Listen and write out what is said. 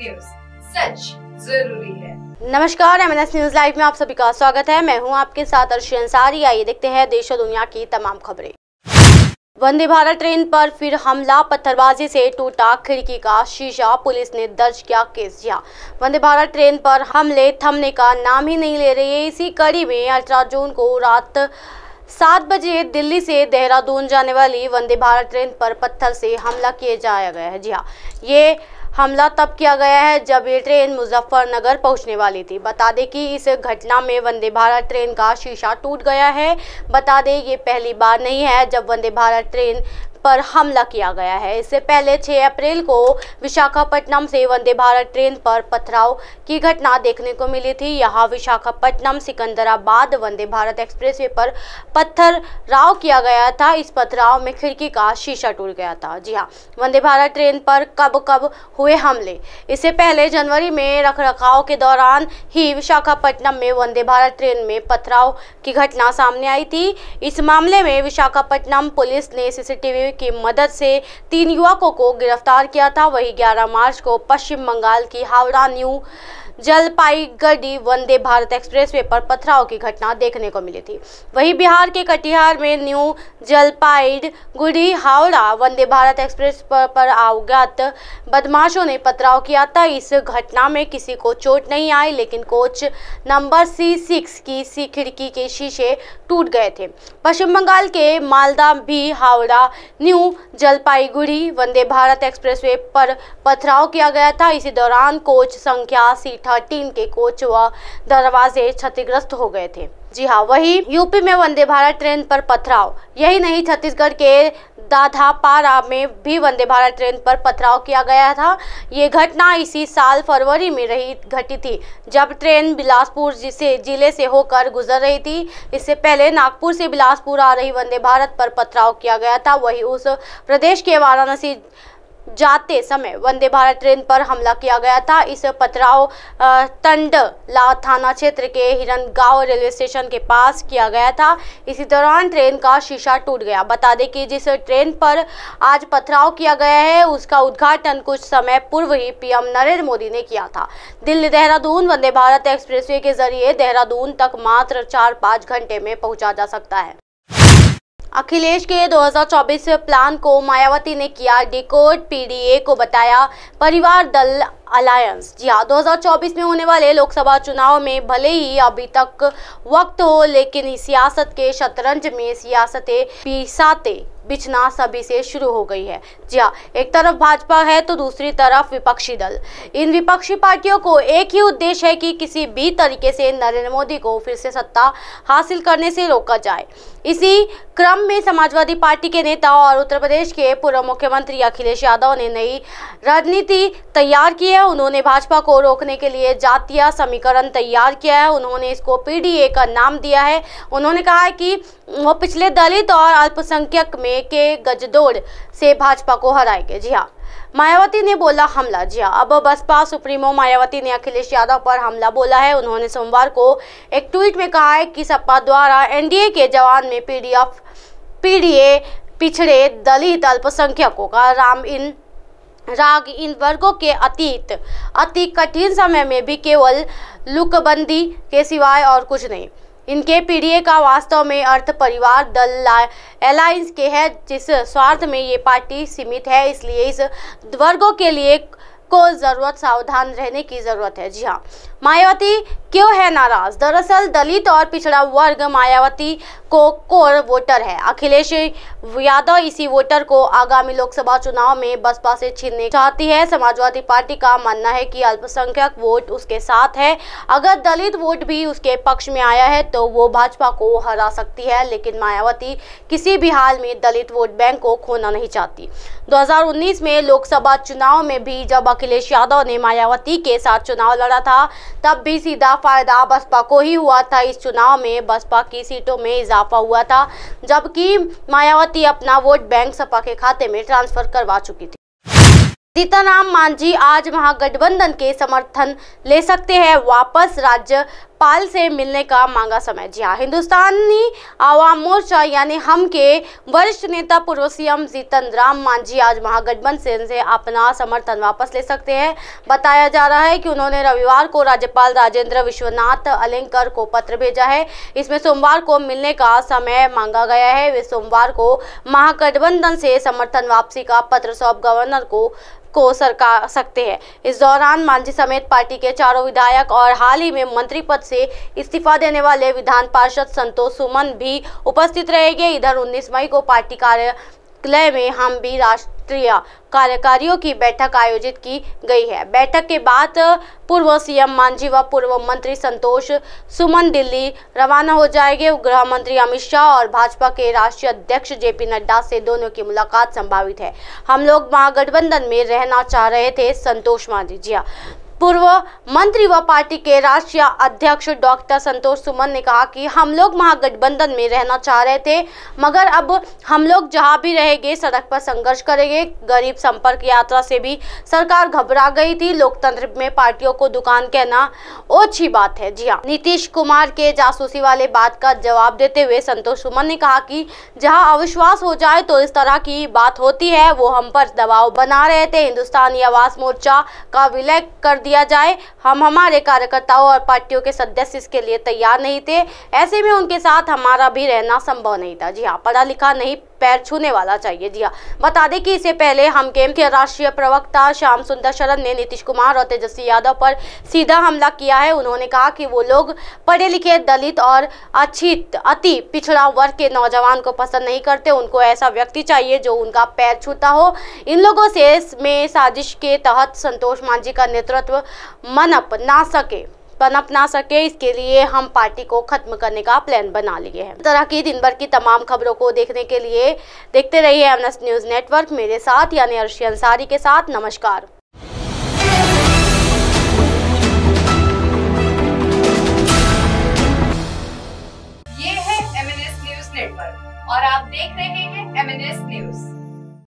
News, सच जरूरी है। नमस्कार, MNS न्यूज लाइव में आप सभी का स्वागत है। मैं हूं आपके साथ अर्शी अंसारी। आइए देखते हैं देश और दुनिया की तमाम खबरें। वंदे भारत ट्रेन पर फिर हमला, पत्थरबाजी से टूटा खिड़की का शीशा, पुलिस ने दर्ज किया केस। वंदे भारत ट्रेन पर हमले थमने का नाम ही नहीं ले रही है। इसी कड़ी में 18 जून को रात 7 बजे दिल्ली से देहरादून जाने वाली वंदे भारत ट्रेन पर पत्थर से हमला किया जाया गया है। ये हमला तब किया गया है जब ये ट्रेन मुजफ्फरनगर पहुंचने वाली थी। बता दें कि इस घटना में वंदे भारत ट्रेन का शीशा टूट गया है। बता दें ये पहली बार नहीं है जब वंदे भारत ट्रेन पर हमला किया गया है। इससे पहले 6 अप्रैल को विशाखापट्टनम से वंदे भारत ट्रेन पर पथराव की घटना देखने को मिली थी। यहाँ विशाखापट्टनम सिकंदराबाद वंदे भारत एक्सप्रेसवे पर पथराव किया गया था। इस पथराव में खिड़की का शीशा टूट गया था। जी हाँ, वंदे भारत ट्रेन पर कब हुए हमले। इससे पहले जनवरी में रखरखाव के दौरान ही विशाखापट्टनम में वंदे भारत ट्रेन में पथराव की घटना सामने आई थी। इस मामले में विशाखापट्टनम पुलिस ने CCTV की मदद से 3 युवकों को गिरफ्तार किया था। वही 11 मार्च को पश्चिम बंगाल की हावड़ा न्यू जलपाईगुड़ी वंदे भारत एक्सप्रेसवे पर पथराव की घटना देखने को मिली थी। वही बिहार के कटिहार में न्यू जलपाईगुड़ी हावड़ा वंदे भारत एक्सप्रेस पर अवगत बदमाशों ने पथराव किया था। इस घटना में किसी को चोट नहीं आई, लेकिन कोच नंबर C6 की खिड़की के शीशे टूट गए थे। पश्चिम बंगाल के मालदा भी हावड़ा न्यू जलपाईगुड़ी वंदे भारत एक्सप्रेसवे पर पथराव किया गया था। इसी दौरान कोच संख्या C13 के कोच व दरवाजे क्षतिग्रस्त हो गए थे। जी हाँ, वही यूपी में वंदे भारत ट्रेन पर पथराव। यही नहीं, छत्तीसगढ़ के दाधापारा में भी वंदे भारत ट्रेन पर पथराव किया गया था। ये घटना इसी साल फरवरी में घटी थी, जब ट्रेन बिलासपुर जिले से होकर गुजर रही थी। इससे पहले नागपुर से बिलासपुर आ रही वंदे भारत पर पथराव किया गया था। वही उस प्रदेश के वाराणसी जाते समय वंदे भारत ट्रेन पर हमला किया गया था। इस पथराव टंडला थाना क्षेत्र के हिरनगांव रेलवे स्टेशन के पास किया गया था। इसी दौरान ट्रेन का शीशा टूट गया। बता दें कि जिस ट्रेन पर आज पथराव किया गया है उसका उद्घाटन कुछ समय पूर्व ही PM नरेंद्र मोदी ने किया था। दिल्ली देहरादून वंदे भारत एक्सप्रेसवे के जरिए देहरादून तक मात्र 4-5 घंटे में पहुंचा जा सकता है। अखिलेश के 2024 प्लान को मायावती ने किया डिकोड, PDA को बताया परिवार दल अलायंस। जी हाँ, 2024 में होने वाले लोकसभा चुनाव में भले ही अभी तक वक्त हो, लेकिन सियासत के शतरंज में सियासतें पिसाते बिछना सभी से शुरू हो गई है। जी हाँ, एक तरफ भाजपा है तो दूसरी तरफ विपक्षी दल। इन विपक्षी पार्टियों को एक ही उद्देश्य है कि किसी भी तरीके से नरेंद्र मोदी को फिर से सत्ता हासिल करने से रोका जाए। इसी क्रम में समाजवादी पार्टी के नेता और उत्तर प्रदेश के पूर्व मुख्यमंत्री अखिलेश यादव ने नई रणनीति तैयार की है। उन्होंने भाजपा को रोकने के लिए जातीय समीकरण तैयार किया है। उन्होंने इसको PDA का नाम दिया है। उन्होंने कहा है कि वो पिछले दलित और अल्पसंख्यक में के गठजोड़ से भाजपा को हराएंगे। जी हाँ, मायावती ने बोला हमला। जी हाँ, अब बसपा सुप्रीमो मायावती ने अखिलेश यादव पर हमला बोला है। उन्होंने सोमवार को एक ट्वीट में कहा है कि सपा द्वारा NDA के जवान में PDA पिछड़े दलित अल्पसंख्यकों का राग इन वर्गों के अति कठिन समय में भी केवल लुकबंदी के सिवाय और कुछ नहीं। इनके PDA का वास्तव में अर्थ परिवार दल अलायंस के है, जिस स्वार्थ में ये पार्टी सीमित है। इसलिए इस वर्गों के लिए को सावधान रहने की जरूरत है। जी हाँ, मायावती क्यों है नाराज? दरअसल दलित और पिछड़ा वर्ग मायावती को कोर वोटर है। अखिलेश यादव इसी वोटर को आगामी लोकसभा चुनाव में बसपा से छीनने चाहती है। समाजवादी पार्टी का मानना है कि अल्पसंख्यक वोट उसके साथ है। अगर दलित वोट भी उसके पक्ष में आया है तो वो भाजपा को हरा सकती है, लेकिन मायावती किसी भी हाल में दलित वोट बैंक को खोना नहीं चाहती। 2019 में लोकसभा चुनाव में भी जब अखिलेश यादव ने मायावती के साथ चुनाव लड़ा था, तब भी सीधा फायदा बसपा को ही हुआ था। इस चुनाव में बसपा की सीटों में इजाफा हुआ था, जबकि मायावती अपना वोट बैंक सपा के खाते में ट्रांसफर करवा चुकी थी। सीताराम मांझी आज महागठबंधन के समर्थन ले सकते हैं वापस। पाल से मिलने का मांगा समय। जी हाँ, हिंदुस्तानी आवाम मोर्चा यानी हम के वरिष्ठ नेता पूर्व सीएम जीतन राम मांझी आज महागठबंधन से अपना समर्थन वापस ले सकते हैं। बताया जा रहा है कि उन्होंने रविवार को राज्यपाल राजेंद्र विश्वनाथ अलेंकर को पत्र भेजा है। इसमें सोमवार को मिलने का समय मांगा गया है। वे सोमवार को महागठबंधन से समर्थन वापसी का पत्र सौंप गवर्नर को सरका सकते हैं। इस दौरान मांझी समेत पार्टी के चारों विधायक और हाल ही में मंत्री पद से इस्तीफा देने वाले विधान पार्षद संतोष सुमन भी उपस्थित रहेंगे। इधर 19 मई को पार्टी कार्यालय में हम भी राष्ट्रीय कार्यकारियों की बैठक आयोजित की गई है। बैठक के बाद पूर्व सीएम मांझी व पूर्व मंत्री संतोष सुमन दिल्ली रवाना हो जाएंगे। गृह मंत्री अमित शाह और भाजपा के राष्ट्रीय अध्यक्ष जेपी नड्डा से दोनों की मुलाकात संभावित है। हम लोग महागठबंधन में रहना चाह रहे थे, संतोष मांझी। जी हाँ, पूर्व मंत्री व पार्टी के राष्ट्रीय अध्यक्ष डॉक्टर संतोष सुमन ने कहा कि हम लोग महागठबंधन में रहना चाह रहे थे, मगर अब हम लोग जहां भी रहेंगे सड़क पर संघर्ष करेंगे। गरीब संपर्क यात्रा से भी सरकार घबरा गई थी। लोकतंत्र में पार्टियों को दुकान कहना ओछी बात है। जी हाँ, नीतीश कुमार के जासूसी वाले बात का जवाब देते हुए संतोष सुमन ने कहा कि जहाँ अविश्वास हो जाए तो इस तरह की बात होती है। वो हम पर दबाव बना रहे थे। हिंदुस्तानी आवाम मोर्चा का विलय कर दिया जाए। हम हमारे कार्यकर्ताओं और पार्टियों के सदस्य इसके लिए तैयार नहीं थे। ऐसे में उनके साथ हमारा भी रहना संभव नहीं था। जी हाँ, पढ़ा लिखा नहीं, पैर छूने वाला चाहिए। जी हाँ, बता दें कि इससे पहले हम के राष्ट्रीय प्रवक्ता श्याम सुंदर शरण ने नीतीश कुमार और तेजस्वी यादव पर सीधा हमला किया है। उन्होंने कहा कि वो लोग पढ़े लिखे, दलित और अति पिछड़ा वर्ग के नौजवान को पसंद नहीं करते। उनको ऐसा व्यक्ति चाहिए जो उनका पैर छूता हो। इन लोगों से में साजिश के तहत संतोष मांझी का नेतृत्व पनप ना सके, इसके लिए हम पार्टी को खत्म करने का प्लान बना लिए हैं। इस तरह की दिन भर की तमाम खबरों को देखने के लिए देखते रहिए एमएनएस न्यूज नेटवर्क। मेरे साथ यानी अर्शी अंसारी के साथ नमस्कार। ये है एमएनएस न्यूज नेटवर्क और आप देख रहे हैं एमएनएस न्यूज।